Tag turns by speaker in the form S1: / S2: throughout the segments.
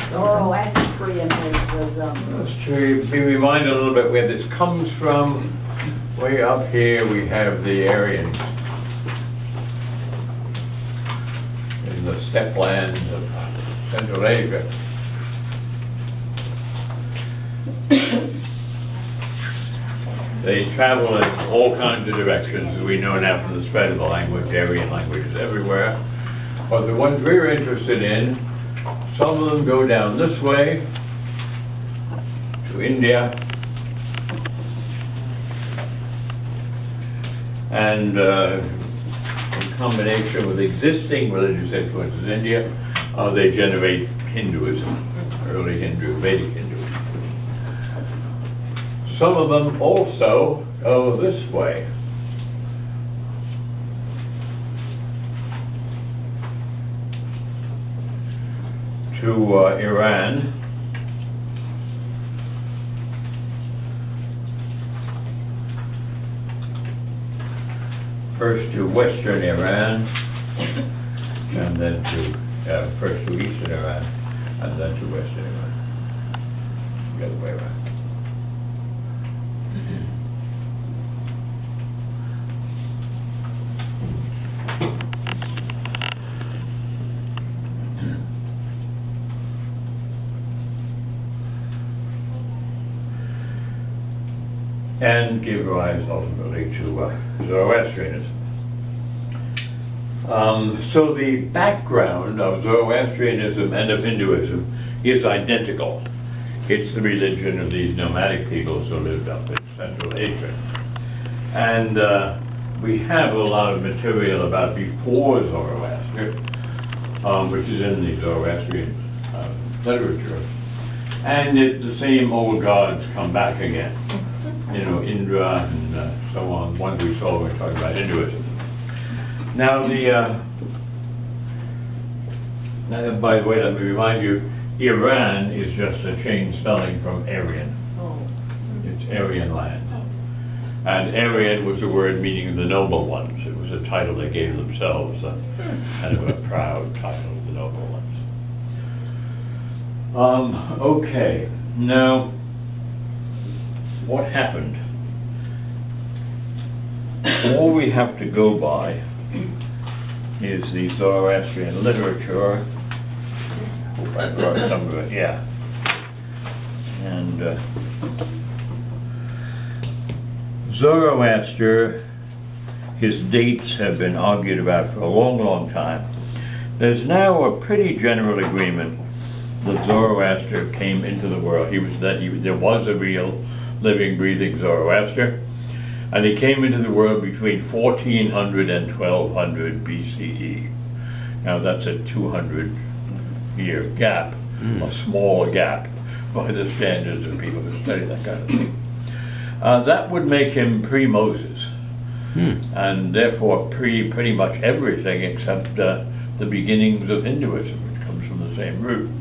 S1: Zoroastrianism.
S2: Just to be reminded a little bit where this comes from. Way up here we have the Aryans in the steppe lands of Central Asia. They travel in all kinds of directions, as we know now from the spread of the language. Aryan languages everywhere. But the ones we're interested in, some of them go down this way to India, and in combination with existing religious influences in India, they generate Hinduism, early Hindu, Vedic Hinduism. Some of them also go this way. To Iran. First to Western Iran, and then to, first to Eastern Iran, and then to Western Iran. The other way around. And give rise ultimately to Zoroastrianism. So the background of Zoroastrianism and of Hinduism is identical. It's the religion of these nomadic peoples who lived up in Central Asia. And we have a lot of material about before Zoroaster, which is in the Zoroastrian literature. And the same old gods come back again. You know, Indra and so on, ones we saw when we talked about Hinduism. Now by the way, let me remind you, Iran is just a chain spelling from Aryan. It's Aryan land. And Aryan was a word meaning the noble ones. It was a title they gave themselves, kind of a proud title, the noble ones. Okay, now, what happened? All we have to go by is the Zoroastrian literature. Hope I brought some of it, yeah. And Zoroaster, his dates have been argued about for a long, long time. There's now a pretty general agreement that Zoroaster came into the world. There was a real living, breathing Zoroaster, and he came into the world between 1400 and 1200 BCE. Now that's a 200-year gap, a small gap by the standards of people who study that kind of thing. That would make him pre-Moses, and therefore pretty much everything except the beginnings of Hinduism, which comes from the same root.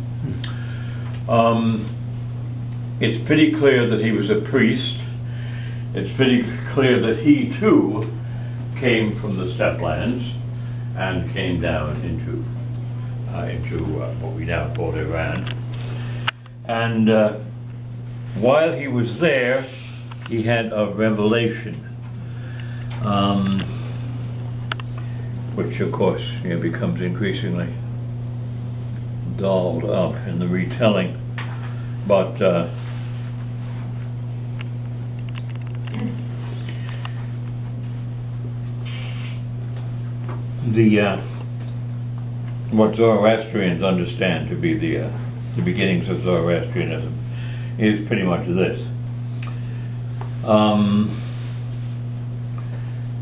S2: It's pretty clear that he was a priest. It's pretty clear that he too came from the steppe lands and came down into what we now call Iran. And while he was there, he had a revelation, which of course becomes increasingly dolled up in the retelling. But what Zoroastrians understand to be the beginnings of Zoroastrianism is pretty much this.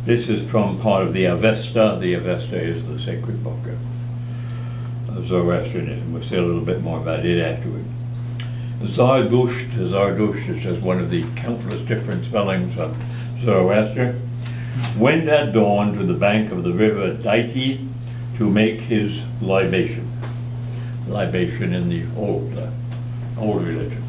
S2: This is from part of the Avesta. The Avesta is the sacred book of Zoroastrianism. We'll say a little bit more about it afterward. Zardusht is just one of the countless different spellings of Zoroaster. Went at dawn to the bank of the river Daiti to make his libation. Libation in the old religion.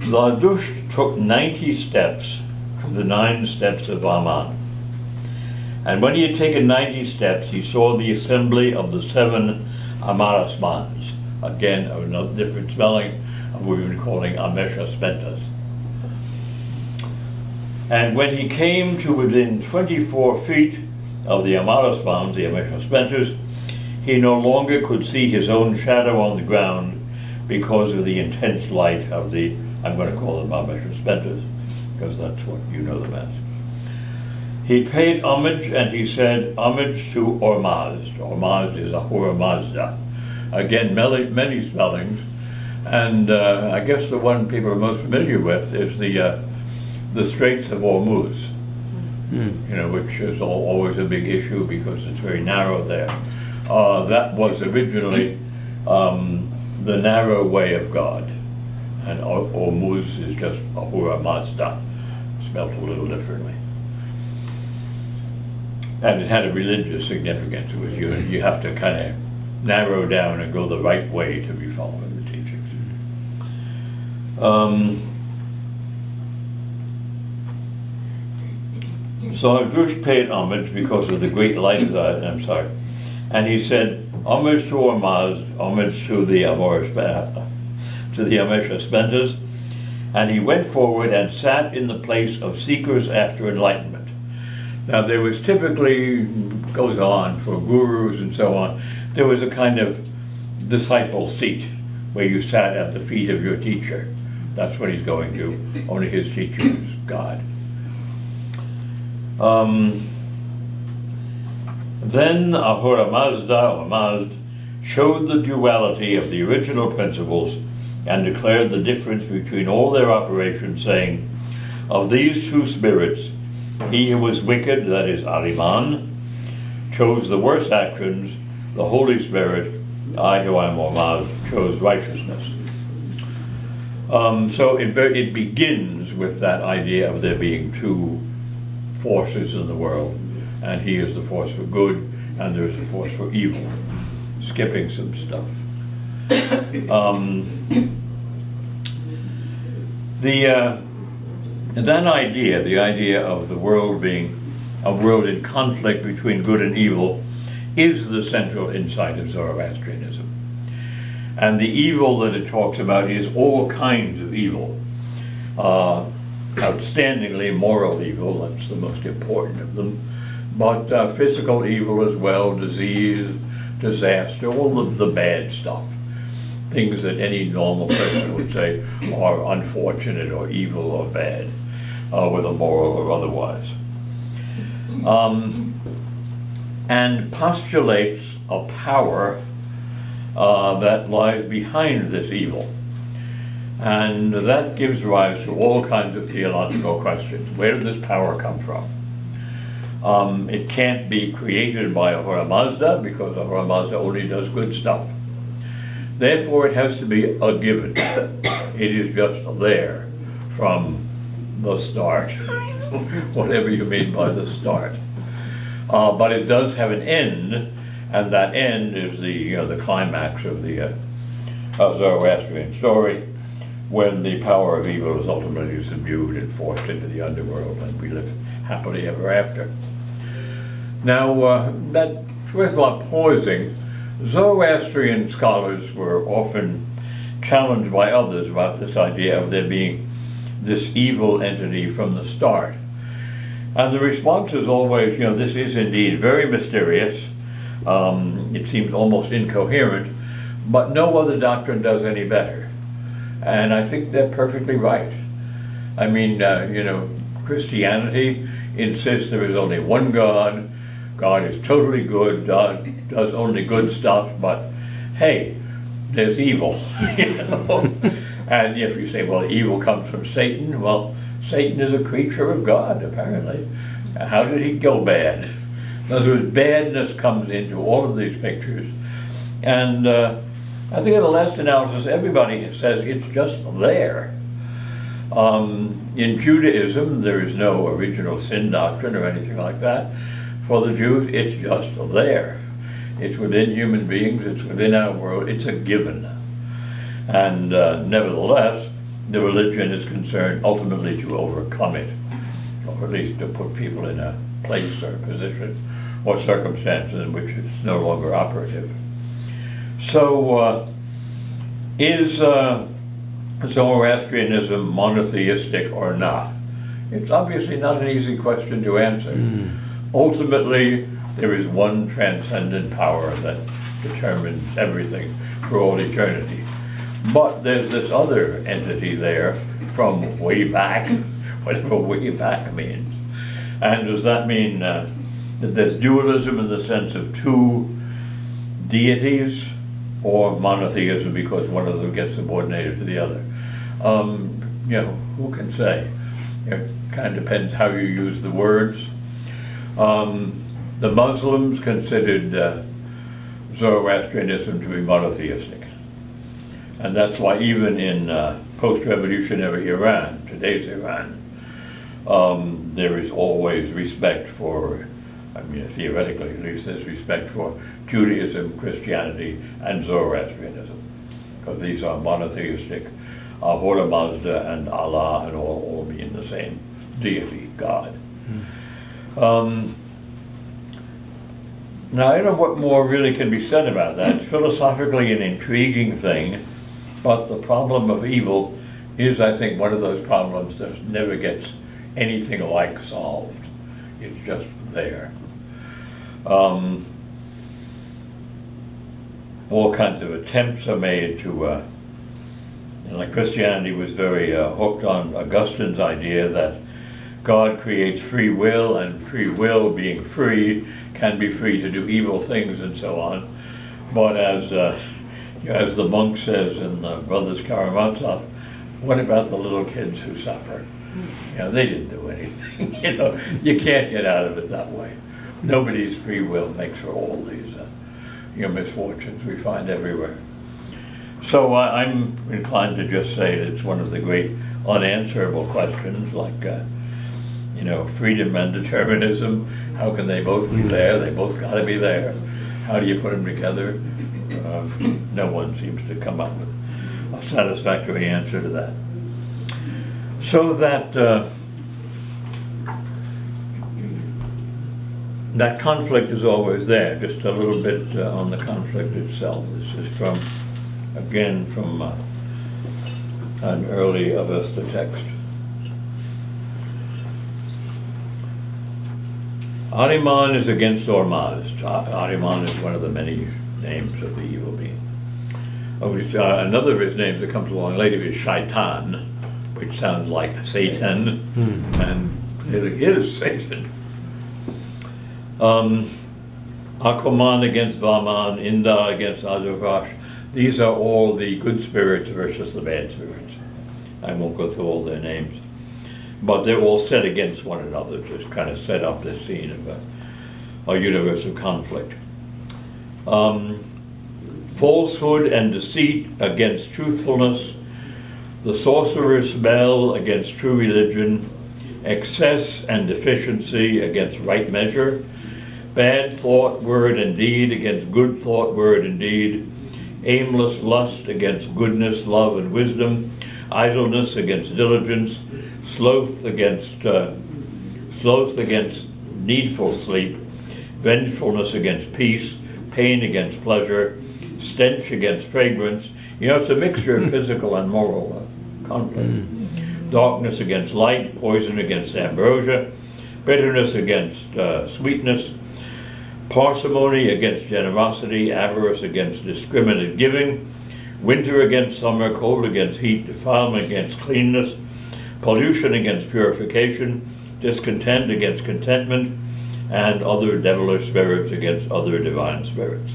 S2: Zardusht took 90 steps to the 9 steps of Aman, And when he had taken 90 steps, he saw the assembly of the 7 Amarasmans. Again, another different spelling of what we've been calling Ameshaspentas. And when he came to within 24 feet of the Amarasmans, the Ameshaspentas, he no longer could see his own shadow on the ground because of the intense light of the, I'm going to call them Ameshaspentas, because that's what you know them as. He paid homage, and he said, homage to Ormazd. Ormazd is Ahura Mazda. Again, many spellings, and I guess the one people are most familiar with is the Straits of Hormuz, you know, which is always a big issue because it's very narrow there. That was originally the narrow way of God, and Hormuz is just Ahura Mazda, spelled a little differently. And it had a religious significance. It was you have to kind of narrow down and go the right way to be following the teachings. So Drush paid homage because of the great light of that, and he said, homage to Ormazd, homage to the Ameshaspentas, and he went forward and sat in the place of seekers after enlightenment. Now there was typically, goes on for gurus and so on, there was a kind of disciple seat where you sat at the feet of your teacher. That's what he's going to. Only his teacher is God. Then Ahura Mazda, or Mazd, showed the duality of the original principles and declared the difference between all their operations, saying, of these two spirits, he who was wicked, that is Aliman, chose the worst actions. The Holy Spirit, I who am Ormazd, chose righteousness. So it begins with that idea of there being two forces in the world, and he is the force for good, and there's a force for evil. Skipping some stuff. That idea, the idea of the world being a world in conflict between good and evil, is the central insight of Zoroastrianism. And the evil that it talks about is all kinds of evil. Outstandingly moral evil, that's the most important of them, but physical evil as well, disease, disaster, all of the bad stuff. Things that any normal person would say are unfortunate or evil or bad, whether moral or otherwise. And postulates a power that lies behind this evil. And that gives rise to all kinds of theological questions. Where did this power come from? It can't be created by Ahura Mazda, because Ahura Mazda only does good stuff. Therefore, it has to be a given. It is just there from the start, whatever you mean by the start. But it does have an end, and that end is the climax of the Zoroastrian story, when the power of evil is ultimately subdued and forced into the underworld, and we live happily ever after. Now, that's worthwhile pausing. Zoroastrian scholars were often challenged by others about this idea of there being this evil entity from the start. And the response is always, this is indeed very mysterious. It seems almost incoherent, but no other doctrine does any better. And I think they're perfectly right. I mean, Christianity insists there is only one God. God is totally good, does only good stuff, but hey, there's evil, And if you say, well, evil comes from Satan, well, Satan is a creature of God, apparently. How did he go bad? In other words, badness comes into all of these pictures. And I think in the last analysis, everybody says it's just there. In Judaism, there is no original sin doctrine or anything like that. For the Jews, it's just there. It's within human beings, it's within our world, it's a given. And nevertheless, the religion is concerned ultimately to overcome it, or at least to put people in a place or position or circumstances in which it's no longer operative. So is Zoroastrianism monotheistic or not? It's obviously not an easy question to answer. Ultimately, there is one transcendent power that determines everything for all eternity. But there's this other entity there from way back, whatever way back means. And does that mean that there's dualism in the sense of two deities, or monotheism because one of them gets subordinated to the other? You know, who can say? It kind of depends how you use the words. The Muslims considered Zoroastrianism to be monotheistic. And that's why even in post-revolutionary Iran, today's Iran, there is always respect for, I mean, theoretically at least, there's respect for Judaism, Christianity, and Zoroastrianism, because these are monotheistic. Ahura Mazda and Allah and all being the same deity, God. Now, I don't know what more really can be said about that. It's philosophically an intriguing thing, but the problem of evil is, I think, one of those problems that never gets anything like solved. It's just there. All kinds of attempts are made to, like Christianity was very hooked on Augustine's idea that God creates free will, and free will, being free, can be free to do evil things and so on. But as the monk says in Brothers Karamazov, what about the little kids who suffer? You know, they didn't do anything. You know, you can't get out of it that way. Nobody's free will makes for all these misfortunes we find everywhere. So I'm inclined to just say it's one of the great unanswerable questions, like freedom and determinism. How can they both be there? They both got to be there. How do you put them together? No one seems to come up with a satisfactory answer to that. So that that conflict is always there. Just a little bit on the conflict itself. This is from an early Avesta text. Ahriman is against Ormazd. Ahriman is one of the many names of the evil being. Another of his names that comes along later is Shaitan, which sounds like Satan, and it is Satan. Akuman against Vaman, Inda against Azurvash. These are all the good spirits versus the bad spirits. I won't go through all their names. But they're all set against one another, just kind of set up the scene of a universe of conflict. Falsehood and deceit against truthfulness, the sorcerer's spell against true religion, excess and deficiency against right measure, bad thought, word, and deed against good thought, word, and deed, aimless lust against goodness, love, and wisdom, idleness against diligence, sloth against needful sleep, vengefulness against peace, pain against pleasure, stench against fragrance. You know, it's a mixture of physical and moral conflict. Darkness against light, poison against ambrosia, bitterness against sweetness, parsimony against generosity, avarice against discriminate giving, winter against summer, cold against heat, defilement against cleanness, pollution against purification, discontent against contentment, and other devilish spirits against other divine spirits.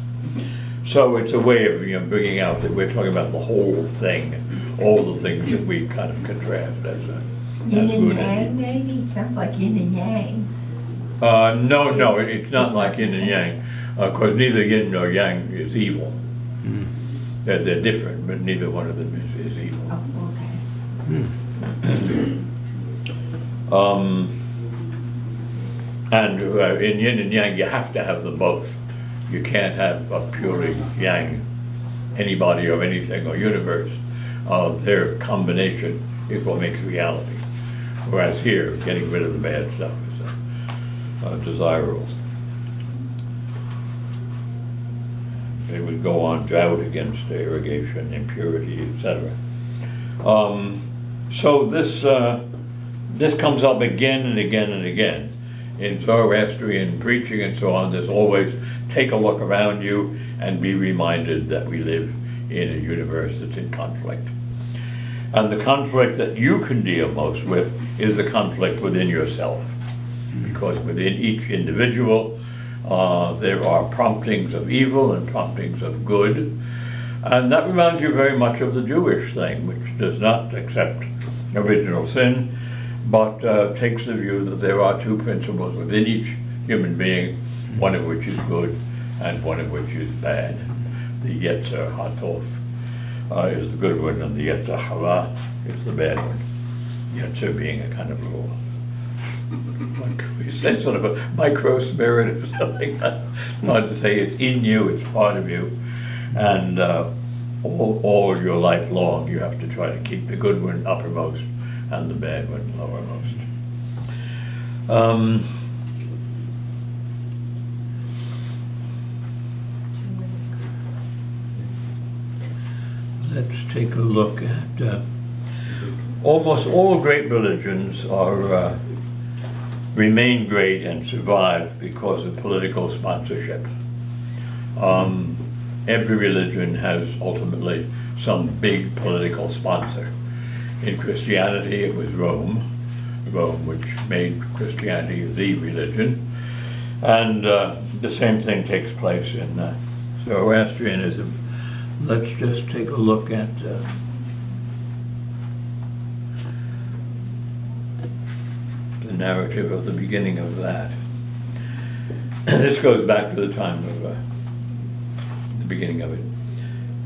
S2: So it's a way of bringing out that we're talking about the whole thing, all the things that we kind of contrast as
S1: yin and yang, maybe? It sounds like yin and yang.
S2: No, it's not like yin and yang, because neither yin nor yang is evil. They're different, but neither one of them is evil.
S1: Oh, okay.
S2: And in yin and yang, you have to have them both. You can't have a purely yang anybody or anything or universe. Their combination is what makes reality. Whereas here, getting rid of the bad stuff is desirable. They would go on drought against irrigation, impurity, etc. So this comes up again and again and again. In Zoroastrian preaching and so on, there's always take a look around you and be reminded that we live in a universe that's in conflict. And the conflict that you can deal most with is the conflict within yourself. Because within each individual, there are promptings of evil and promptings of good. And that reminds you very much of the Jewish thing, which does not accept original sin, but takes the view that there are two principles within each human being, one of which is good and one of which is bad. The Yetzer Hatov is the good one, and the Yetzer Hara is the bad one. Yetzer being a kind of little, what could we say, sort of a micro spirit or something. Not to say it's in you, it's part of you. And all your life long, you have to try to keep the good one uppermost and the bad one lowermost. Let's take a look at almost all great religions are remain great and survive because of political sponsorship. Every religion has ultimately some big political sponsor. In Christianity, it was Rome, which made Christianity the religion. And the same thing takes place in Zoroastrianism. Let's just take a look at the narrative of the beginning of that. This goes back to the time of the beginning of it.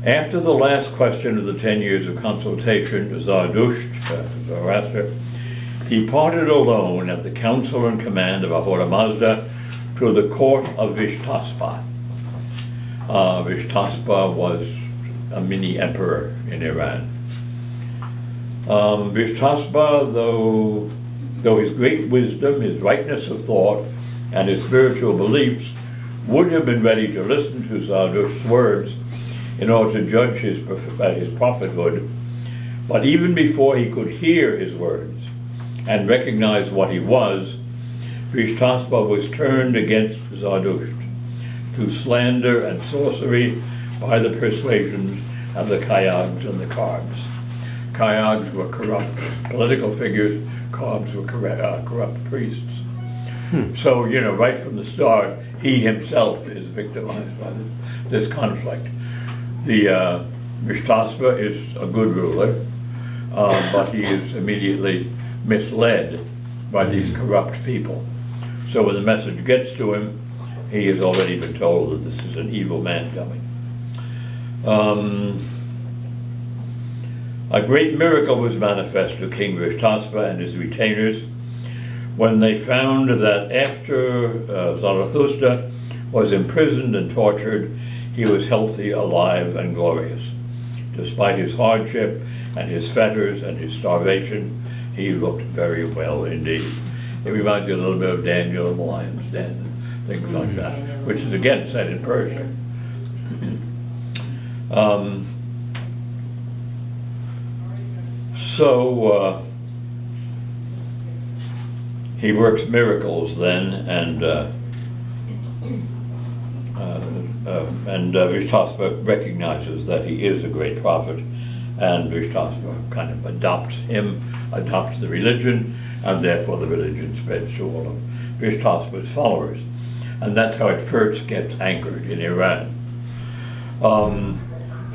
S2: After the last question of the 10 years of consultation to Zoroaster, he parted alone at the council and command of Ahura Mazda to the court of Vishtaspa. Vishtaspa was a mini emperor in Iran. Vishtaspa, though his great wisdom, his rightness of thought, and his spiritual beliefs would have been ready to listen to Zardush's words in order to judge his prophethood, but even before he could hear his words and recognize what he was, Vishtaspa was turned against Zardusht through slander and sorcery by the persuasions of the Kayyags and the Karbs. Kayyags were corrupt political figures, Karbs were corrupt priests. So, right from the start, he himself is victimized by this conflict. The Vishtaspa is a good ruler, but he is immediately misled by these corrupt people. So when the message gets to him, he has already been told that this is an evil man coming. A great miracle was manifest to King Vishtaspa and his retainers when they found that after Zarathustra was imprisoned and tortured, he was healthy, alive, and glorious. Despite his hardship and his fetters and his starvation, he looked very well indeed. It reminds you a little bit of Daniel and the lion's den, and things like that, which is again set in Persia. He works miracles then, and Vishtaspa recognizes that he is a great prophet, and Vishtaspa kind of adopts the religion, and therefore the religion spreads to all of Vishtaspa's followers. And that's how it first gets anchored in Iran.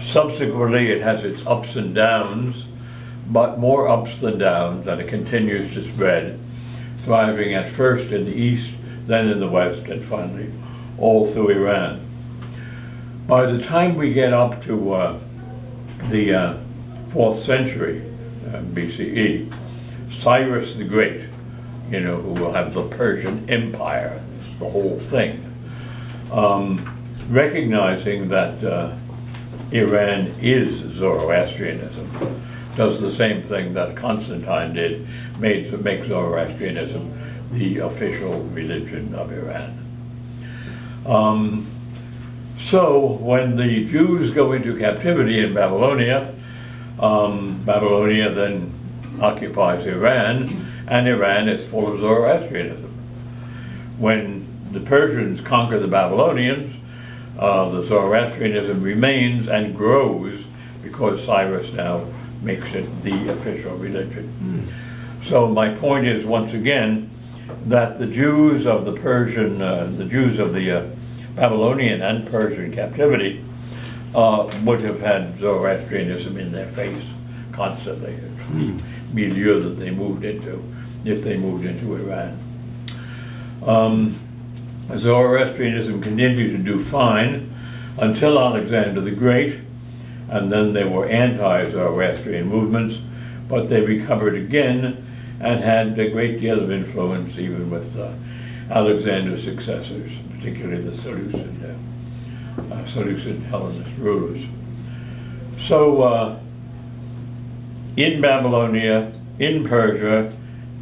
S2: Subsequently, it has its ups and downs, but more ups than downs, and it continues to spread, thriving at first in the east, then in the west, and finally all through Iran. By the time we get up to the 4th century BCE, Cyrus the Great, who will have the Persian Empire, the whole thing, recognizing that Iran is Zoroastrianism, does the same thing that Constantine did, make Zoroastrianism the official religion of Iran. So when the Jews go into captivity in Babylonia, Babylonia then occupies Iran, and Iran is full of Zoroastrianism. When the Persians conquer the Babylonians, the Zoroastrianism remains and grows because Cyrus now makes it the official religion. So my point is, once again, that the Jews of the Persian, the Jews of the Babylonian and Persian captivity would have had Zoroastrianism in their face constantly. It's the milieu that they moved into, if they moved into Iran. Zoroastrianism continued to do fine until Alexander the Great, and then there were anti-Zoroastrian movements, but they recovered again and had a great deal of influence even with Alexander's successors, particularly the Seleucid Hellenist rulers. So in Babylonia, in Persia,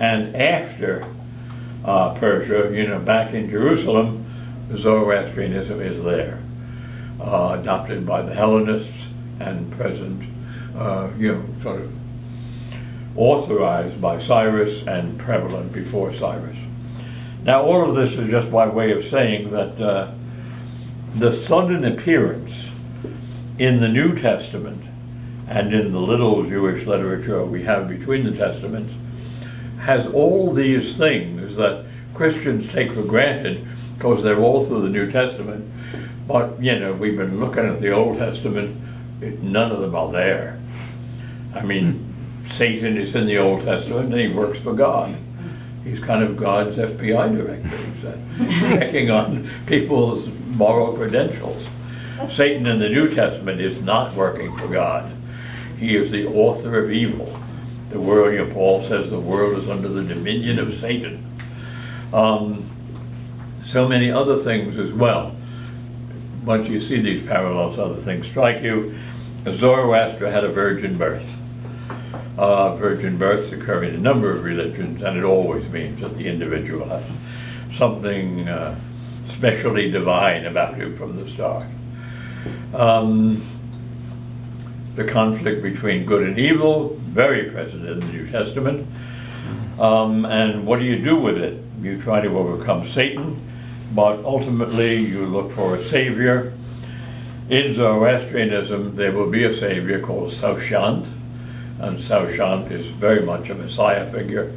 S2: and after Persia, back in Jerusalem, Zoroastrianism is there, adopted by the Hellenists and present, sort of authorized by Cyrus and prevalent before Cyrus. Now, all of this is just by way of saying that the sudden appearance in the New Testament and in the little Jewish literature we have between the Testaments has all these things that Christians take for granted because they're all through the New Testament. But, we've been looking at the Old Testament, none of them are there. I mean, Satan is in the Old Testament and he works for God. He's kind of God's FBI director. He's checking on people's moral credentials. Satan in the New Testament is not working for God. He is the author of evil. The world, Paul says, the world is under the dominion of Satan. So many other things as well. Once you see these parallels, other things strike you. Zoroaster had a virgin birth. Virgin births occur in a number of religions, and it always means that the individual has something specially divine about him from the start. The conflict between good and evil, very present in the New Testament. And what do you do with it? You try to overcome Satan, but ultimately you look for a savior. In Zoroastrianism, there will be a savior called Saushant, and Saushant is very much a Messiah figure.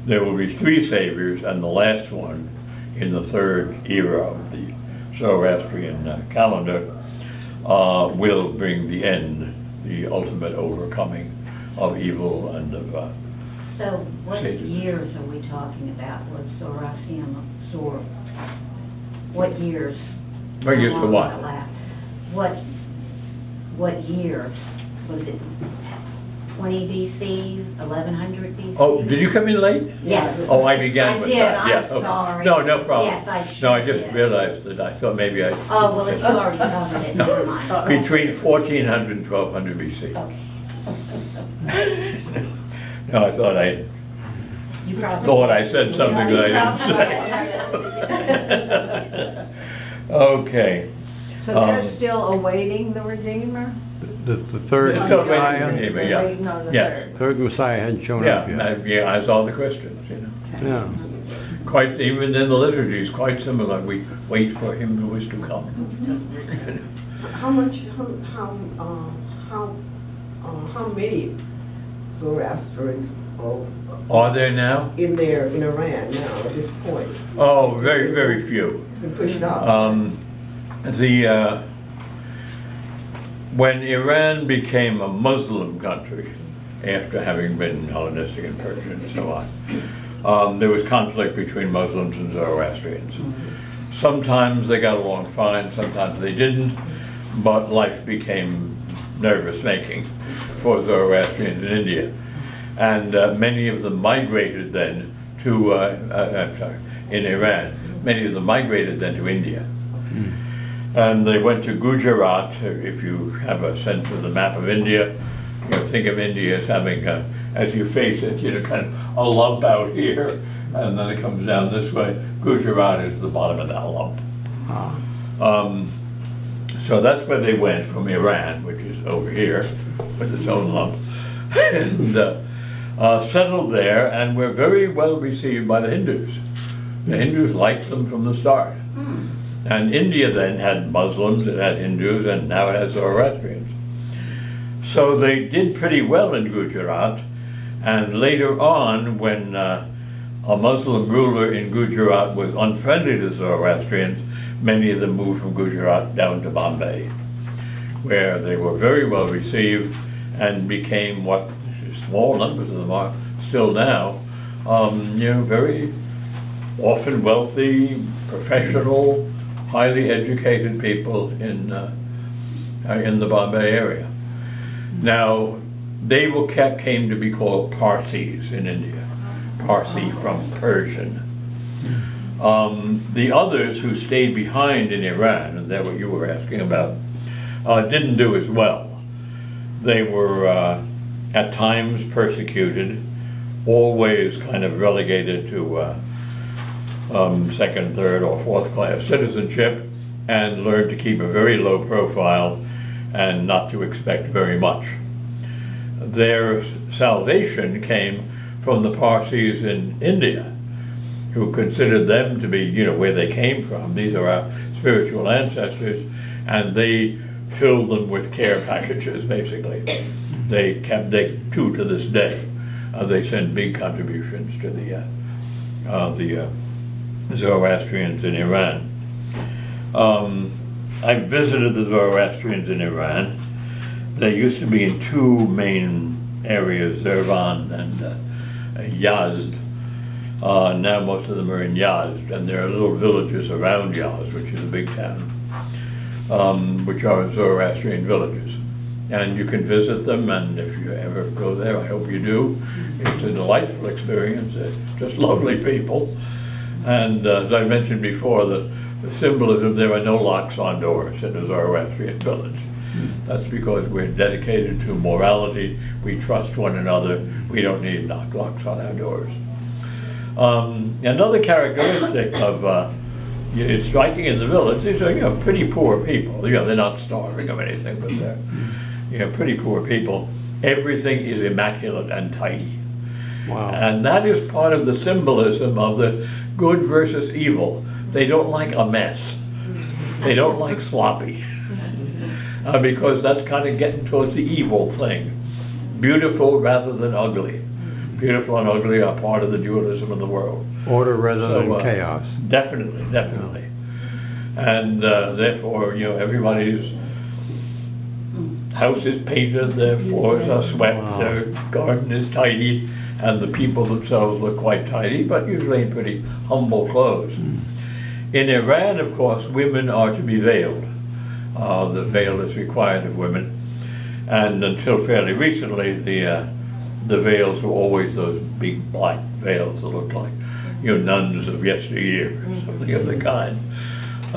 S2: There will be three saviors, and the last one, in the third era of the Zoroastrian calendar, will bring the end, the ultimate overcoming of evil and of
S3: So what
S2: Satan.
S3: years are we talking about? Was Zoroastrianism, what years?
S2: What years for what?
S3: What years? Was it 20 BC, 1100 BC?
S2: Oh, did you come in late?
S3: Yes.
S2: Oh, I began with that.
S3: I'm
S2: Yes.
S3: sorry.
S2: No, no problem.
S3: Yes, I should.
S2: No, I just realized that I thought maybe I...
S3: Oh, well, if you already covered it, never mind.
S2: Between 1400 and 1200 BC.
S3: Okay.
S2: No, I thought I
S3: You probably
S2: thought I
S3: did.
S2: said something that I didn't say. Okay.
S1: So they're still awaiting the Redeemer?
S4: The third
S2: They're still waiting
S4: Messiah,
S2: for him,
S1: They're
S2: yeah.
S1: waiting on the
S2: Yeah.
S1: third.
S4: third Messiah hadn't shown
S2: Yeah,
S4: up yet.
S2: yeah, I saw the Christians,
S4: Yeah.
S2: Quite, even in the liturgies, quite similar. We wait for him who is to come.
S5: How many Zoroastrians
S2: Are there now?
S5: in Iran now at this point?
S2: Oh, very, very few.
S5: Been pushed out.
S2: When Iran became a Muslim country, after having been Hellenistic and Persian and so on, there was conflict between Muslims and Zoroastrians. Sometimes they got along fine, sometimes they didn't, but life became nervous-making for Zoroastrians in India. And many of them migrated then to, in Iran, many of them migrated then to India. And they went to Gujarat. If you have a sense of the map of India, think of India as having, as you face it, kind of a lump out here, and then it comes down this way. Gujarat is the bottom of that lump. So that's where they went from Iran, which is over here with its own lump, and settled there and were very well received by the Hindus. The Hindus liked them from the start. And India then had Muslims, it had Hindus, and now it has Zoroastrians. So they did pretty well in Gujarat, and later on, when a Muslim ruler in Gujarat was unfriendly to Zoroastrians, many of them moved from Gujarat down to Bombay, where they were very well received and became what small numbers of them are still now, very often wealthy, professional, highly educated people in the Bombay area. Now, they came to be called Parsis in India. Parsi from Persian. The others who stayed behind in Iran, and that's what you were asking about, didn't do as well. They were at times persecuted, always kind of relegated to second, third, or fourth class citizenship, and learned to keep a very low profile and not to expect very much. Their salvation came from the Parsis in India, who considered them to be, where they came from. These are our spiritual ancestors, and they filled them with care packages, basically. They to this day, they send big contributions to the Zoroastrians in Iran. I visited the Zoroastrians in Iran. They used to be in two main areas, Zerzan and Yazd. Now most of them are in Yazd, and there are little villages around Yazd, which is a big town, which are Zoroastrian villages. And you can visit them, and if you ever go there, I hope you do. It's a delightful experience. They're just lovely people. And as I mentioned before, the symbolism, there are no locks on doors in a Zoroastrian village. That's because we're dedicated to morality. We trust one another. We don't need locks on our doors. Another characteristic of it's striking in the village, these are pretty poor people. They're not starving of anything, but they're pretty poor people. Everything is immaculate and tidy.
S4: Wow.
S2: And that is part of the symbolism of the good versus evil. They don't like a mess. They don't like sloppy. Because that's kind of getting towards the evil thing. Beautiful rather than ugly. Beautiful and ugly are part of the dualism of the world.
S4: Order rather than chaos.
S2: Definitely. And therefore, everybody's house is painted, their floors are swept, their garden is tidy, and the people themselves look quite tidy, but usually in pretty humble clothes. In Iran, of course, women are to be veiled. The veil is required of women, and until fairly recently, the veils were always those big black veils that looked like nuns of yesteryear or something of the kind.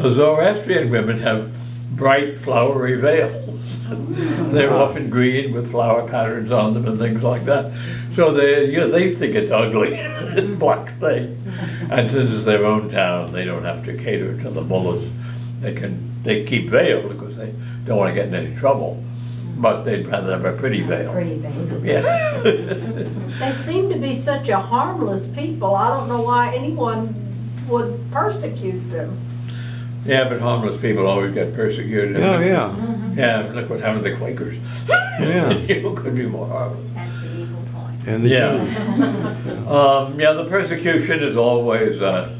S2: Zoroastrian women have bright flowery veils. They're often green with flower patterns on them and things like that. So they think it's ugly, this black thing. And since it's their own town, they don't have to cater to the mullahs. They keep veiled because they don't want to get in any trouble. But they'd rather have a pretty veil.
S3: Pretty veil.
S2: Yeah.
S6: They seem to be such a harmless people. I don't know why anyone would persecute them.
S2: Yeah, but harmless people always get persecuted.
S4: Oh, yeah.
S2: Yeah, look what happened to the Quakers.
S4: Yeah.
S2: You could be more harmless.
S3: That's the evil point.
S4: And
S2: the persecution is always, well,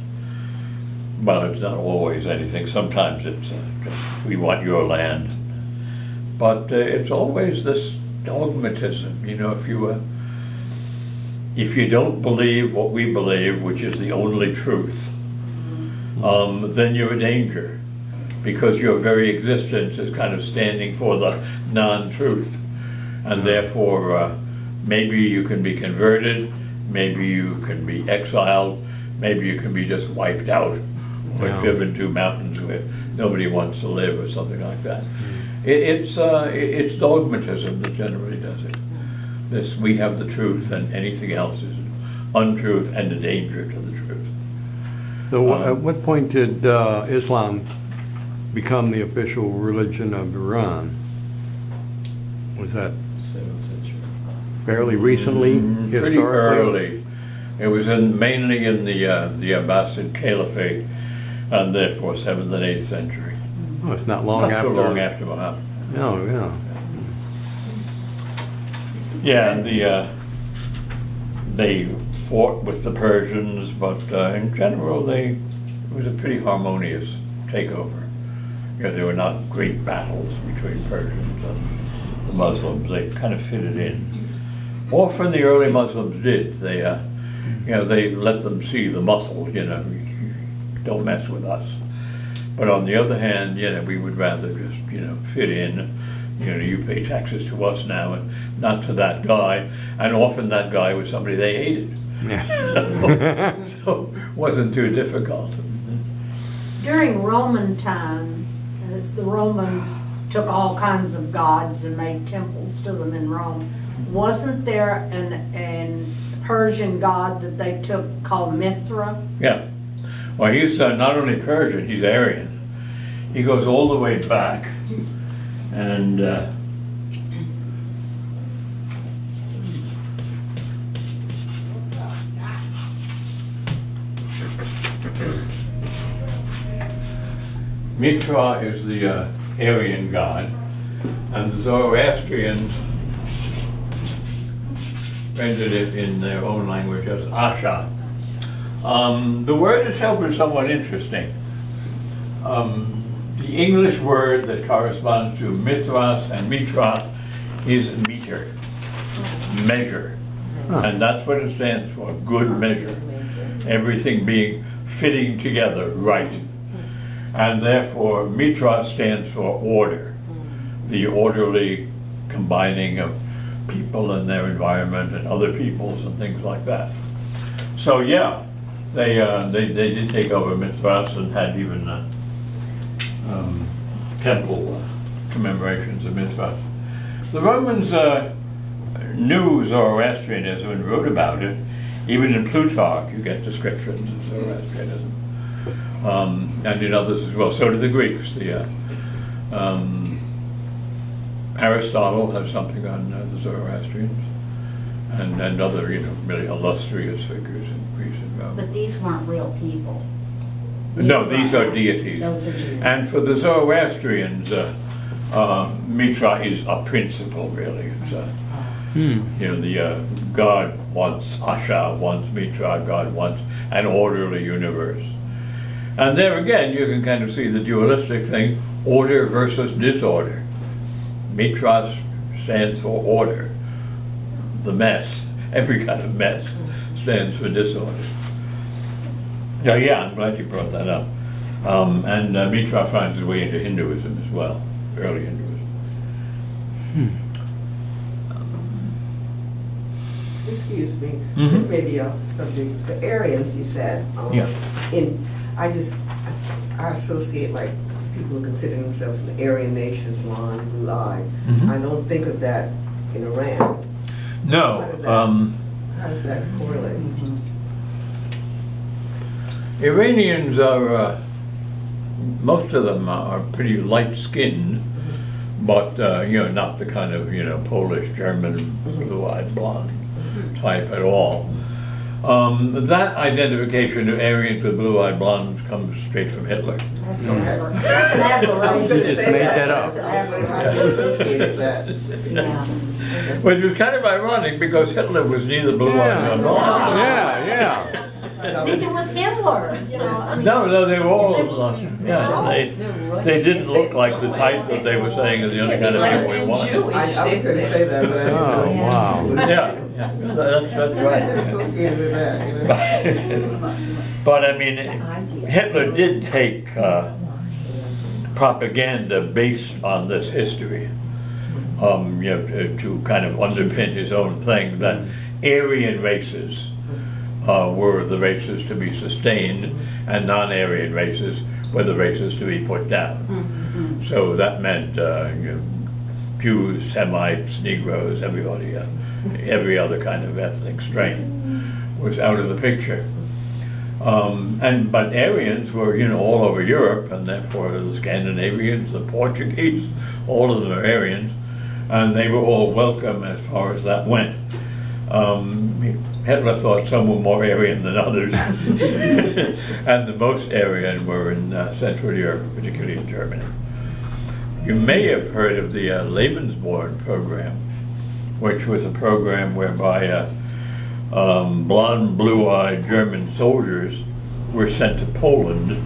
S2: it's not always anything. Sometimes it's just, we want your land. But it's always this dogmatism, if you don't believe what we believe, which is the only truth, then you're a danger, because your very existence is kind of standing for the non-truth, and therefore maybe you can be converted, maybe you can be exiled, maybe you can be just wiped out, or driven to mountains where nobody wants to live, or something like that. It's dogmatism that generally does it. We have the truth, and anything else is untruth and a danger to the truth.
S4: So at what point did Islam become the official religion of Iran? Was that
S7: 7th century.
S4: fairly recently?
S2: Pretty
S4: historically?
S2: early. It was mainly in the Abbasid Caliphate, and therefore 7th and 8th century.
S4: Oh, it's not long
S2: Not
S4: after.
S2: too long after Muhammad.
S4: Oh, yeah.
S2: Yeah, and they fought with the Persians, but in general, it was a pretty harmonious takeover. You know, there were not great battles between Persians and the Muslims. They kind of fitted in. Often the early Muslims did. They, you know, they let them see the muscle. You know, don't mess with us. But on the other hand, you know, we would rather just, you know, fit in. You know, you pay taxes to us now and not to that guy. And often that guy was somebody they hated.
S4: Yeah.
S2: So it wasn't too difficult.
S6: During Roman times, as the Romans took all kinds of gods and made temples to them in Rome, wasn't there an Persian god that they took called Mithra?
S2: Yeah. Well, he's not only Persian, he's Aryan. He goes all the way back. And Mitra is the Aryan god, and the Zoroastrians rendered it in their own language as Asha. The word itself is somewhat interesting. The English word that corresponds to Mithras and Mitra is meter, measure. And that's what it stands for, good measure. Everything being fitting together right. And therefore, Mitra stands for order, the orderly combining of people and their environment and other peoples and things like that. So yeah, they did take over Mithras and had even temple commemorations of Mithras. The Romans knew Zoroastrianism and wrote about it. Even in Plutarch, you get descriptions of Zoroastrianism, and in others as well. So did the Greeks. Aristotle has something on the Zoroastrians, and other, you know, really illustrious figures in Greece and Rome.
S3: But these weren't real people.
S2: No, these are deities.
S3: Those are just.
S2: And for the Zoroastrians, Mitra is a principle, really. It's you know, the God wants Asha, wants Mitra, God wants an orderly universe. And there again, you can kind of see the dualistic thing, order versus disorder. Mitra stands for order. The mess, every kind of mess, stands for disorder. So yeah, I'm glad you brought that up. And Mitra finds his way into Hinduism as well, early Hinduism.
S5: Excuse me,
S2: Mhm.
S5: this may be off subject. The Aryans, you said.
S2: Yeah.
S5: I associate like people who consider themselves the Aryan nation, blonde, blue-eyed.
S2: Mhm.
S5: I don't think of that in Iran.
S2: No,
S5: How does that correlate?
S2: Iranians are, most of them are pretty light-skinned, but, you know, not the kind of, you know, Polish, German, blue-eyed blonde type at all. That identification of Aryans with blue-eyed blondes comes straight from Hitler.
S6: That's
S5: Okay.
S6: an
S5: I was
S6: aberration.
S5: gonna
S4: just
S5: say
S4: made that up.
S5: I associated that.
S3: Yeah.
S2: Which was kind of ironic because Hitler was neither blue-eyed nor blonde.
S4: Yeah.
S6: Neither was Hitler, you know, I mean.
S2: No, they were all blonde. Yeah, they didn't look like the type that they were saying is the only kind of people we want.
S5: I was gonna say that, but I didn't
S4: Oh,
S5: know.
S4: wow.
S2: Yeah, that's
S5: I didn't
S2: right.
S5: associate with that, you know?
S2: But I mean, Hitler did take propaganda based on this history, you know, to kind of underpin his own thing that Aryan races were the races to be sustained, and non-Aryan races were the races to be put down. So that meant you know, Jews, Semites, Negroes, everybody, every other kind of ethnic strain was out of the picture. But Aryans were, you know, all over Europe, and therefore the Scandinavians, the Portuguese, all of them are Aryans, and they were all welcome as far as that went. Hitler thought some were more Aryan than others, and the most Aryan were in Central Europe, particularly in Germany. You may have heard of the Lebensborn program, which was a program whereby blonde, blue-eyed German soldiers were sent to Poland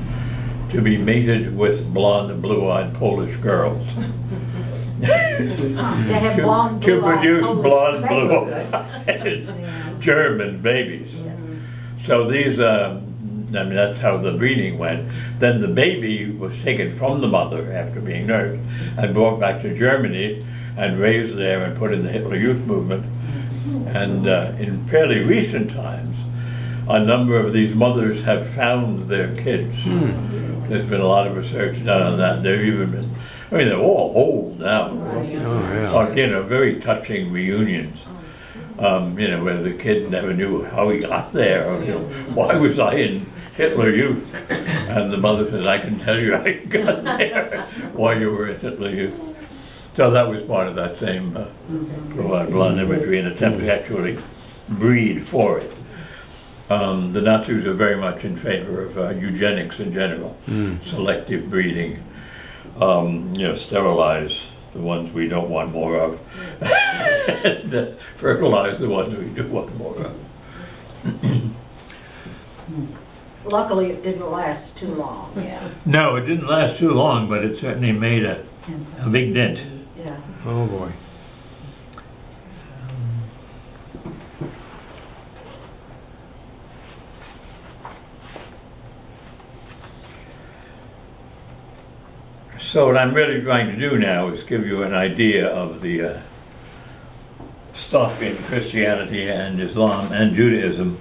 S2: to be mated with blonde and blue-eyed Polish girls.
S6: To have blonde,
S2: to
S6: blue-eyed
S2: produce
S6: Polish
S2: blonde,
S6: babies.
S2: blue-eyed German babies. So these, I mean, that's how the breeding went. Then the baby was taken from the mother after being nursed and brought back to Germany and raised there and put in the Hitler Youth Movement. And in fairly recent times, a number of these mothers have found their kids. There's been a lot of research done on that. They've even been, I mean, they're all old now. You know, very touching reunions. You know, where the kid never knew how he got there, or, you know, why was I in Hitler Youth? And the mother says, I can tell you how you got there, why you were in Hitler Youth. So that was part of that same blonde imagery, an attempt to actually breed for it. The Nazis are very much in favor of eugenics in general, selective breeding, you know, sterilize the ones we don't want more of, and fertilize the ones we do want more of.
S6: Luckily, it didn't last too long.
S3: Yeah.
S2: No, it didn't last too long, but it certainly made a big dent.
S6: Yeah.
S4: Oh, boy.
S2: So what I'm really trying to do now is give you an idea of the stuff in Christianity and Islam and Judaism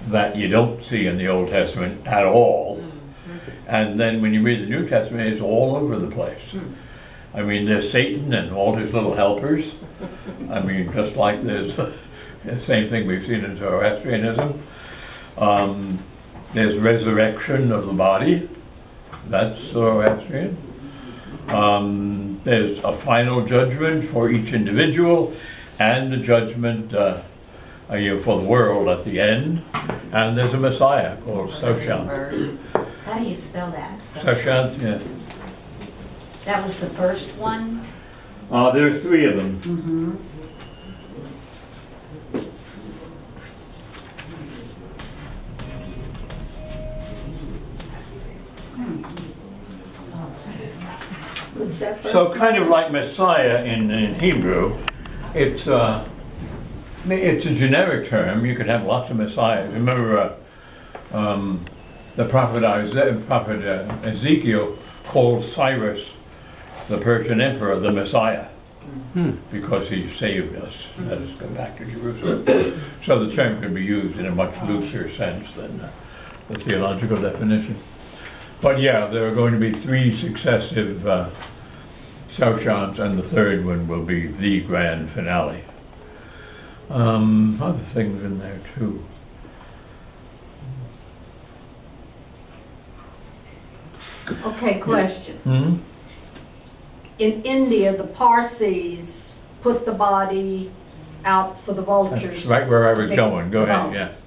S2: that you don't see in the Old Testament at all. And then when you read the New Testament, it's all over the place. I mean, there's Satan and all his little helpers. I mean, just like there's the same thing we've seen in Zoroastrianism. There's resurrection of the body. That's Zoroastrian. There's a final judgment for each individual and a judgment you know, for the world at the end. And there's a Messiah called Soshan.
S3: How do you spell that?
S2: Soshan, yeah.
S3: That was the first one?
S2: There's three of them.
S6: What's that first?
S2: So kind of like Messiah in Hebrew, it's a generic term. You could have lots of messiahs. Remember the prophet Ezekiel called Cyrus, the Persian emperor, the Messiah, because he saved us, let us go back to Jerusalem. So the term can be used in a much looser sense than the theological definition. But yeah, there are going to be three successive Soshans, and the third one will be the grand finale. Other things in there too.
S6: Okay, question. In India, the Parsis put the body out for the vultures.
S2: That's right where I was going. Go
S6: the
S2: ahead,
S6: bones.
S2: yes.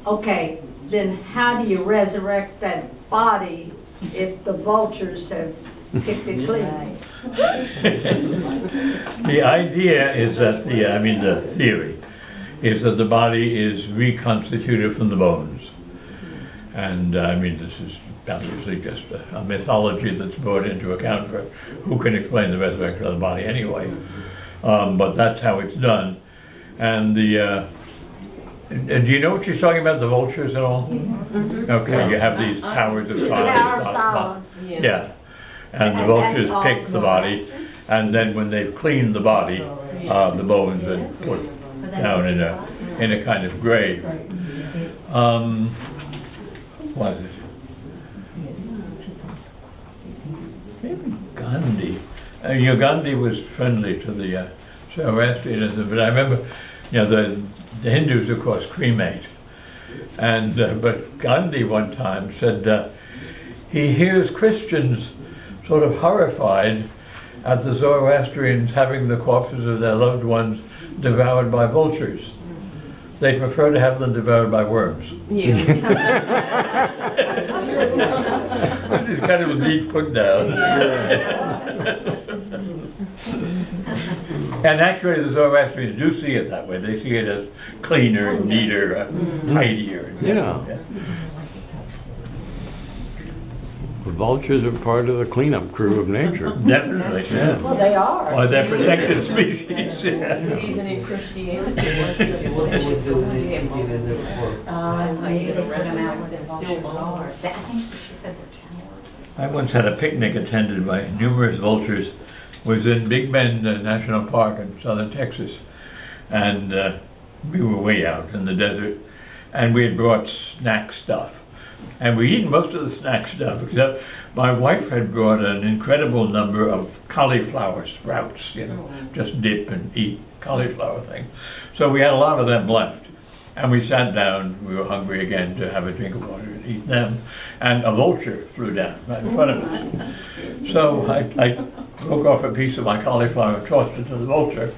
S6: Okay, then how do you resurrect that body if the vultures have picked it clean?
S2: The idea is that the theory is that the body is reconstituted from the bones. And I mean, this is obviously just a mythology that's brought into account for who can explain the resurrection of the body anyway. But that's how it's done. And do you know what she's talking about, the vultures at all? Okay, you have these towers of silence.
S6: Tower of Silence.
S2: Yeah. And the vultures pick the body, and then when they've cleaned the body, the bones are put down in a kind of grave. What is it? Maybe Gandhi. Gandhi was friendly to the Zoroastrianism, but I remember, the Hindus, of course, cremate. And but Gandhi one time said he hears Christians sort of horrified at the Zoroastrians having the corpses of their loved ones devoured by vultures. They prefer to have them devoured by worms.
S1: Yeah.
S2: Which is kind of a neat put down. And actually the Zoroastrians do see it that way. They see it as cleaner, neater, tidier.
S4: Yeah. The vultures are part of the cleanup crew of nature.
S2: Definitely, yeah.
S6: Well, they are.
S2: Or they're protected species. Yeah.
S1: Even in Christianity, once the afflictions go away, they put them out where their still are.
S3: I think she said they're channels or
S2: I
S3: something.
S2: once had a picnic attended by numerous vultures. Was in Big Bend National Park in southern Texas, and we were way out in the desert, and we had brought snack stuff, and we eaten most of the snack stuff, except my wife had brought an incredible number of cauliflower sprouts, you know, just dip and eat cauliflower thing. So we had a lot of them left, and we sat down, we were hungry again, to have a drink of water and eat them, and a vulture flew down right in front of us. So I broke off a piece of my cauliflower and tossed it to the vulture,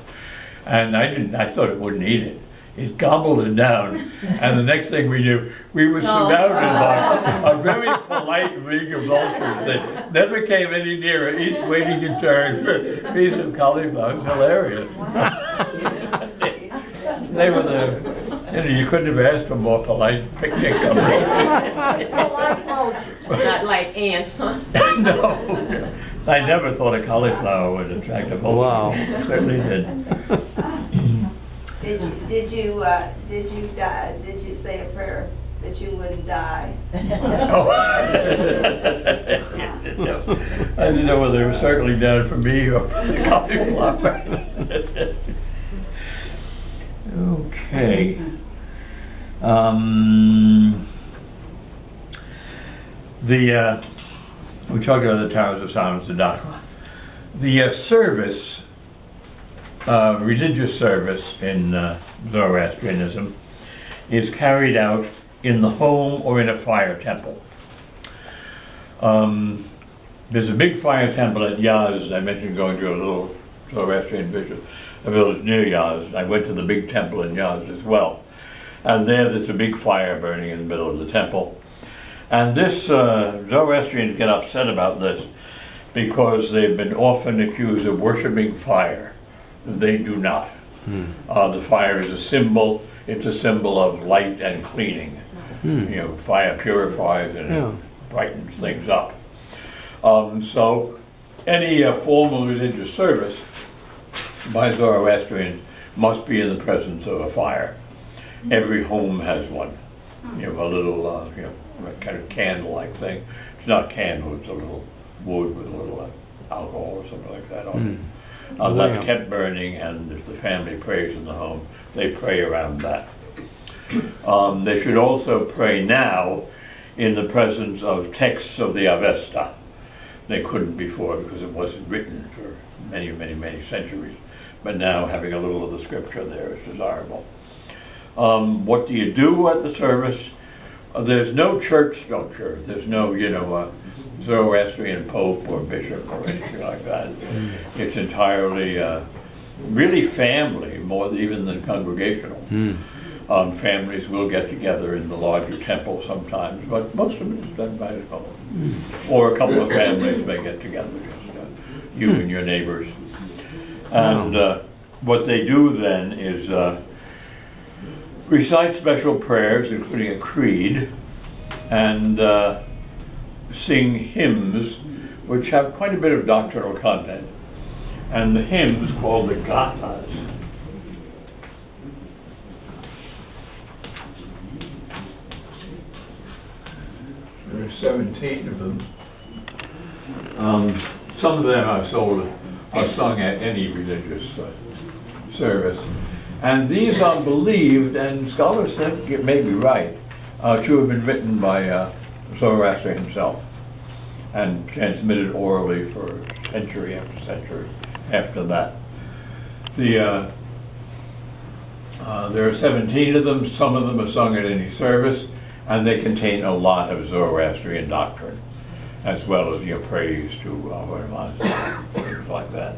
S2: and I thought it wouldn't eat it. It gobbled it down, and the next thing we knew, we were surrounded by a very polite ring of vultures that never came any nearer, each waiting in turn for a piece of cauliflower. It was hilarious. They were you couldn't have asked for more polite picnic company.
S1: Not like ants, huh?
S2: No. I never thought a cauliflower would attract a vulture.
S4: Wow.
S2: Certainly did.
S7: Did you die? Did you say a prayer that you wouldn't die?
S2: Oh. I didn't know whether they were circling down for me or for the cauliflower. Okay. We talked about the Towers of Silence, the Dharma. The service, religious service in Zoroastrianism is carried out in the home or in a fire temple. There's a big fire temple at Yaz. I mentioned going to a little Zoroastrian village near Yaz. I went to the big temple in Yaz as well. And there's a big fire burning in the middle of the temple. And this, Zoroastrians get upset about this because they've been often accused of worshiping fire. They do not. The fire is a symbol. It's a symbol of light and cleaning. You know, fire purifies and it brightens things up. So any formal religious service by Zoroastrians must be in the presence of a fire. Every home has one. You know, a little, you know, a kind of candle-like thing. It's not candle, it's a little wood with a little alcohol or something like that on it. That's kept burning, and if the family prays in the home, they pray around that. They should also pray now in the presence of texts of the Avesta. They couldn't before because it wasn't written for many, many, many centuries. But now having a little of the scripture there is desirable. What do you do at the service? There's no church structure. There's no, you know, Zoroastrian pope or bishop or anything like that. It's entirely, really family, more even than congregational. Families will get together in the larger temple sometimes, but most of it is done by the home. Or a couple of families may get together, just you and your neighbors. And what they do then is recite special prayers, including a creed, and sing hymns, which have quite a bit of doctrinal content. And the hymns, called the gathas, there are 17 of them. Some of them are sung at any religious service. And these are believed, and scholars think it may be right, to have been written by Zoroaster himself and transmitted orally for century after century after that. There are 17 of them. Some of them are sung at any service, and they contain a lot of Zoroastrian doctrine, as well as your praise to things like that.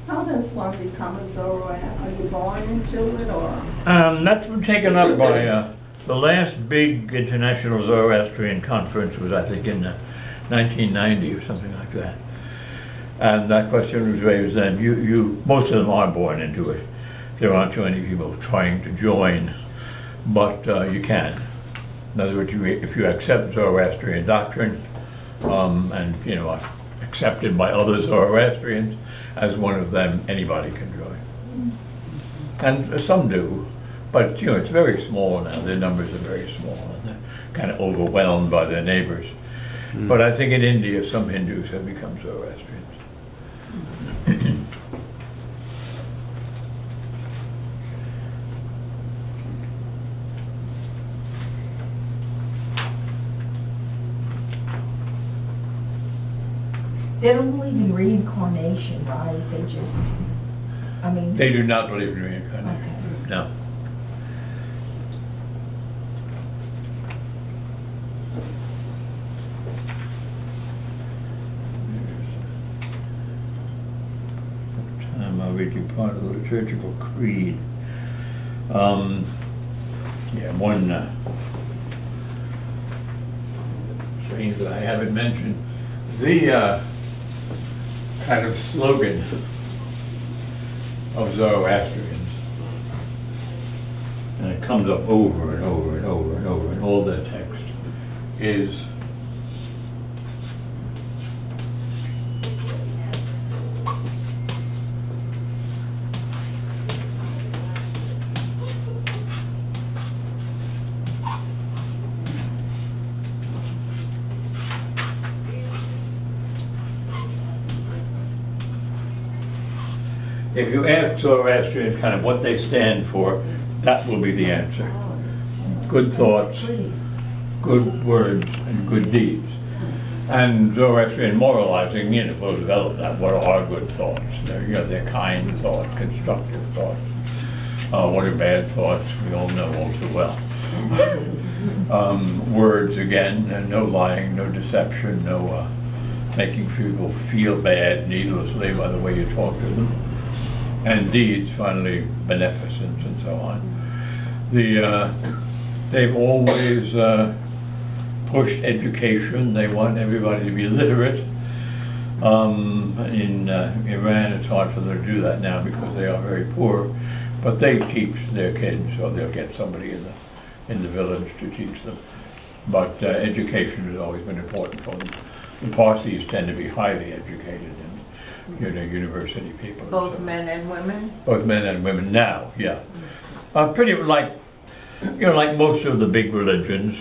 S7: How does one become a Zoroastrian? Are you born into it, or?
S2: That's been taken up by the last big international Zoroastrian conference was, I think, in 1990 or something like that. And that question was raised then. Most of them are born into it. There aren't too many people trying to join, but you can. In other words, if you accept Zoroastrian doctrine, and are accepted by other Zoroastrians as one of them, anybody can join. And some do, but it's very small now. Their numbers are very small, and they're kind of overwhelmed by their neighbors. But I think in India, some Hindus have become Zoroastrians.
S1: They don't believe in reincarnation, right? They just,
S2: They do not believe in reincarnation.
S1: Okay.
S2: No. I'll read you part of the liturgical creed. One thing that I haven't mentioned, the kind of slogan of Zoroastrians, and it comes up over and over and over and over in all their text, is if you ask Zoroastrians kind of what they stand for, that will be the answer. Good thoughts, good words, and good deeds. And Zoroastrian moralizing, will develop that. What are good thoughts? They're kind thoughts, constructive thoughts. What are bad thoughts? We all know all too well. Words, again, no lying, no deception, no making people feel bad needlessly by the way you talk to them. And deeds, finally, beneficence and so on. They've always pushed education. They want everybody to be literate. In Iran, it's hard for them to do that now because they are very poor. But they teach their kids, or they'll get somebody in the village to teach them. But education has always been important for them. The Parsis tend to be highly educated. University people.
S5: Both men and women?
S2: Both men and women now, yeah. Pretty like, like most of the big religions,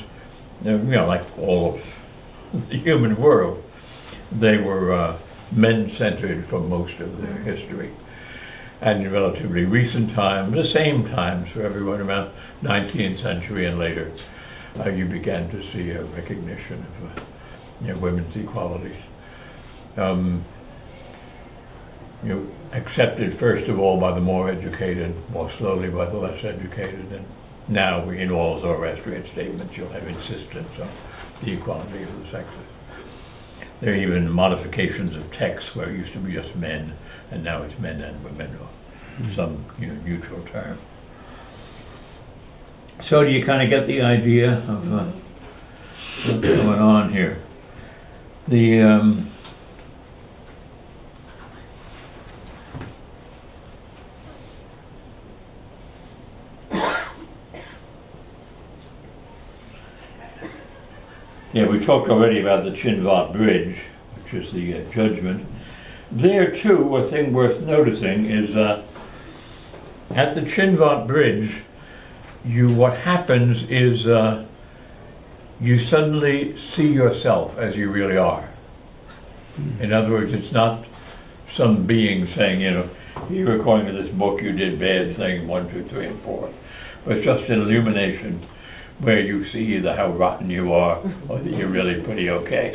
S2: like all of the human world, they were men-centered for most of their history. And in relatively recent times, the same times for everyone around 19th century and later, you began to see a recognition of women's equality. Accepted first of all by the more educated, more slowly by the less educated, and now in all Zoroastrian statements you'll have insistence on the equality of the sexes. There are even modifications of texts where it used to be just men, and now it's men and women, or some neutral term. So do you kind of get the idea of what's going on here? We talked already about the Chinvat Bridge, which is the judgment. There too, a thing worth noticing is at the Chinvat Bridge, what happens is you suddenly see yourself as you really are. In other words, it's not some being saying, you're according to this book you did bad thing 1, 2, 3, and 4. But it's just an illumination where you see either how rotten you are or that you're really pretty okay.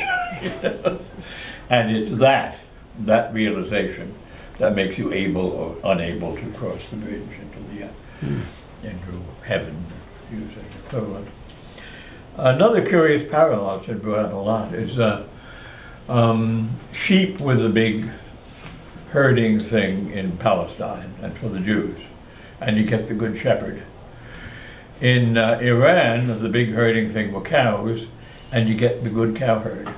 S2: And it's that realization that makes you able or unable to cross the bridge into heaven, use an equivalent. Another curious parallel that's been brought up a lot is sheep were the big herding thing in Palestine and for the Jews, and you get the good shepherd. In Iran, the big herding thing were cows, and you get the good cow herd.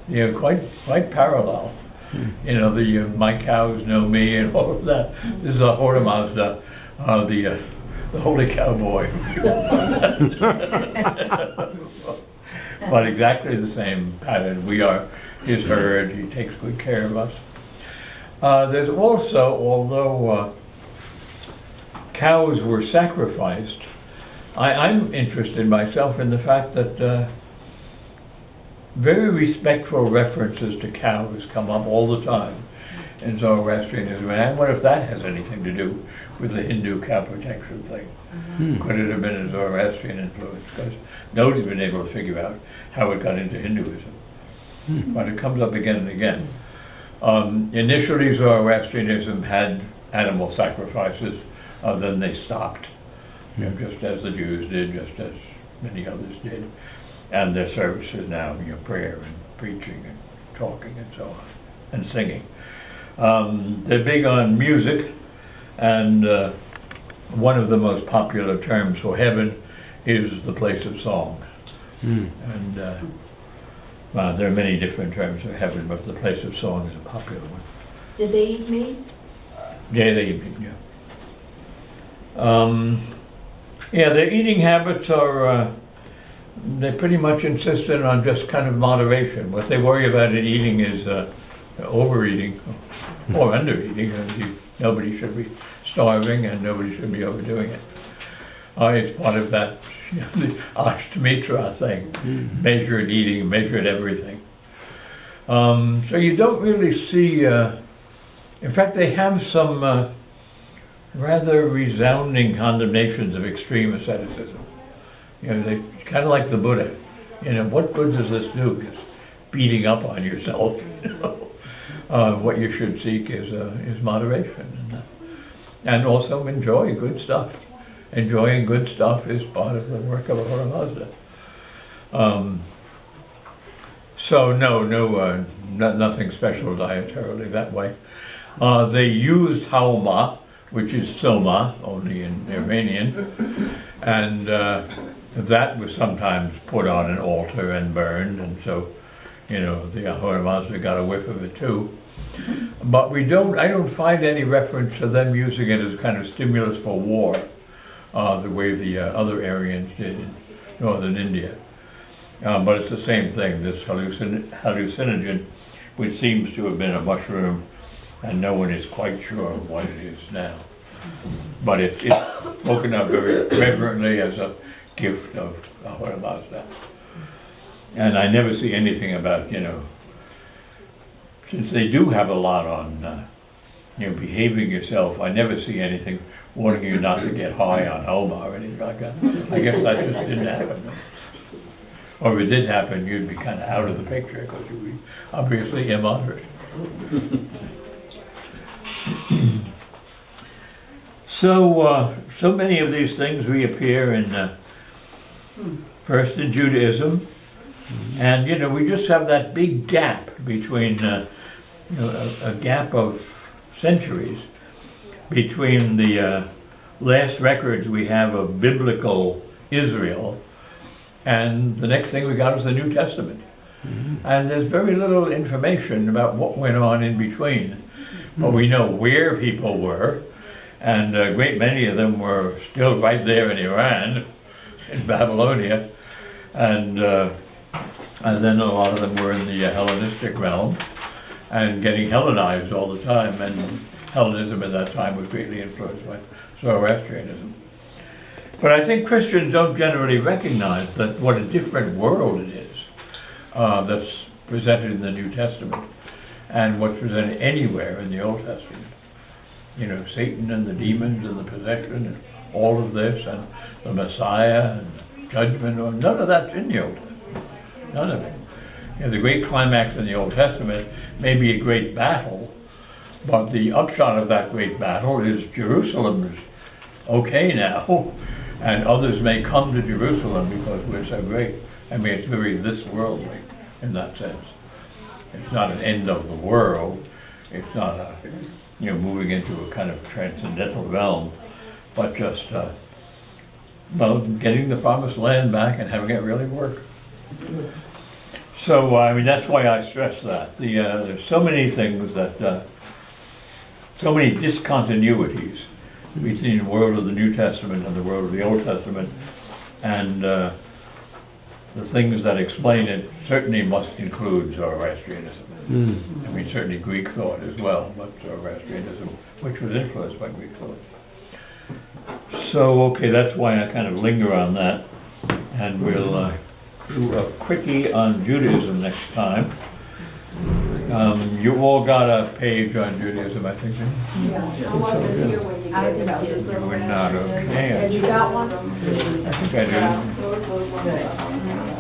S2: You know, quite parallel. You know, my cows know me and all of that. This is a Hora Mazda, the holy cowboy. But exactly the same pattern. We are his herd. He takes good care of us. There's also, although cows were sacrificed, I'm interested myself in the fact that very respectful references to cows come up all the time in Zoroastrianism. And I wonder if that has anything to do with the Hindu cow protection thing. Could it have been a Zoroastrian influence? Because nobody's been able to figure out how it got into Hinduism. But it comes up again and again. Initially, Zoroastrianism had animal sacrifices, then they stopped, you know, just as the Jews did, just as many others did. And their services now, you know, prayer and preaching and talking and so on, and singing. They're big on music, and one of the most popular terms for heaven is the place of song. And there are many different terms for heaven, but the place of song is a popular one.
S6: Did they eat meat?
S2: Yeah, they eat meat, yeah. Yeah, their eating habits are, they're pretty much insistent on just kind of moderation. What they worry about in eating is overeating or undereating. Nobody should be starving and nobody should be overdoing it. It's part of that, you know, the Ashtamitra thing, measured eating, measured everything. So you don't really see, in fact they have some rather resounding condemnations of extreme asceticism. You know, they kind of like the Buddha. You know, what good does this do? Just beating up on yourself. You know, what you should seek is moderation, and also enjoy good stuff. Enjoying good stuff is part of the work of Ahura Mazda. So nothing special dietarily that way. They used hauma, which is soma, only in Iranian, and that was sometimes put on an altar and burned, and so, you know, the Ahura Mazda got a whiff of it too. But I don't find any reference to them using it as kind of stimulus for war, the way the other Aryans did in northern India. But it's the same thing, this hallucinogen, which seems to have been a mushroom, and no one is quite sure what it is now. But it's spoken of very reverently as a gift of Ahura Mazda. And I never see anything about, you know, since they do have a lot on, you know, behaving yourself, I never see anything warning you not to get high on Homa or anything like that. I guess that just didn't happen. No? Or if it did happen, you'd be kind of out of the picture because you'd be obviously immoderate. So many of these things reappear in first in Judaism, and you know we just have that big gap between you know, a gap of centuries between the last records we have of biblical Israel and the next thing we got is the New Testament. And there's very little information about what went on in between. But we know where people were, and a great many of them were still right there in Iran, in Babylonia, and then a lot of them were in the Hellenistic realm, and getting Hellenized all the time, and Hellenism at that time was greatly influenced by Zoroastrianism. But I think Christians don't generally recognize that what a different world it is that's presented in the New Testament and what's presented anywhere in the Old Testament. You know, Satan and the demons and the possession and all of this and the Messiah and judgment, or none of that's in the Old Testament. None of it. You know, the great climax in the Old Testament may be a great battle, but the upshot of that great battle is Jerusalem is okay now, and others may come to Jerusalem because we're so great. I mean, it's very this worldly in that sense. It's not an end of the world. It's not a, you know, moving into a kind of transcendental realm, but just, well, getting the promised land back and having it really work. So, I mean, that's why I stress that. There's so many things that, so many discontinuities between the world of the New Testament and the world of the Old Testament, and the things that explain it certainly must include Zoroastrianism. I mean, certainly Greek thought as well, but Zoroastrianism, which was influenced by Greek thought. So, okay, that's why I kind of linger on that, and we'll do a quickie on Judaism next time. You all got a page on Judaism, I think, didn't you?
S7: Yeah, I wasn't here when you gave it out. Just
S2: You were not, okay.
S6: Have you got one?
S2: I think I do.
S7: Yeah, those were the ones I don't have.